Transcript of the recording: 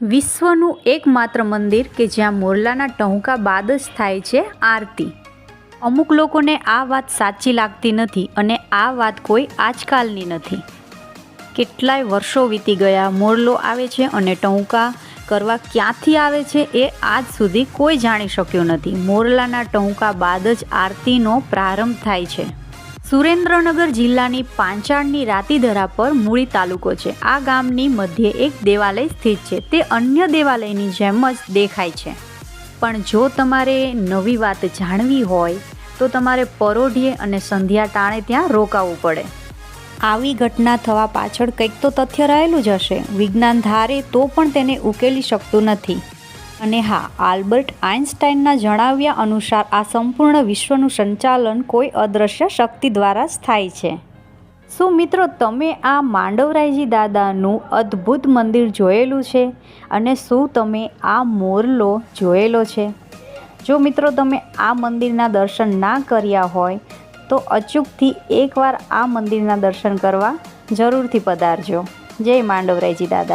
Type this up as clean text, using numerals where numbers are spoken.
વિશ્વનું એકમાત્ર મંદિર કે જ્યાં મોરલાના ટહુકા બાદ જ થાય છે આરતી. અમુક લોકોને આ વાત સાચી લાગતી નથી અને આ વાત કોઈ આજકાલની નથી. કેટલાય વર્ષો વીતી ગયા, મોરલો આવે છે અને ટહુકા કરવા ક્યાંથી આવે છે એ આજ સુધી કોઈ જાણી શક્યું નથી. મોરલાના ટહુકા બાદ જ આરતીનો પ્રારંભ થાય છે. સુરેન્દ્રનગર જિલ્લાની પાંચાળની રાતીધરા પર મૂળી તાલુકો છે. આ ગામની મધ્યે એક દેવાલય સ્થિત છે. તે અન્ય દેવાલયની જેમ જ દેખાય છે. પણ જો તમારે નવી વાત જાણવી હોય તો તમારે પરોઢિયે અને સંધ્યા ટાણે ત્યાં રોકાવું પડે. આવી ઘટના થવા પાછળ કંઈક તો તથ્ય રહેલું જ હશે. વિજ્ઞાન ધારે તો પણ તેને ઉકેલી શકતું નથી. અને હા, આલ્બર્ટ આઇન્સ્ટાઈનના જણાવ્યા અનુસાર આ સંપૂર્ણ વિશ્વનું સંચાલન કોઈ અદૃશ્ય શક્તિ દ્વારા જ થાય છે. શું મિત્રો, તમે આ માંડવરાયજી દાદાનું અદ્ભુત મંદિર જોયેલું છે? અને શું તમે આ મોરલો જોયેલો છે? જો મિત્રો તમે આ મંદિરના દર્શન ના કર્યા હોય તો અચૂકથી એકવાર આ મંદિરના દર્શન કરવા જરૂરથી પધારજો. જય માંડવરાયજી દાદા.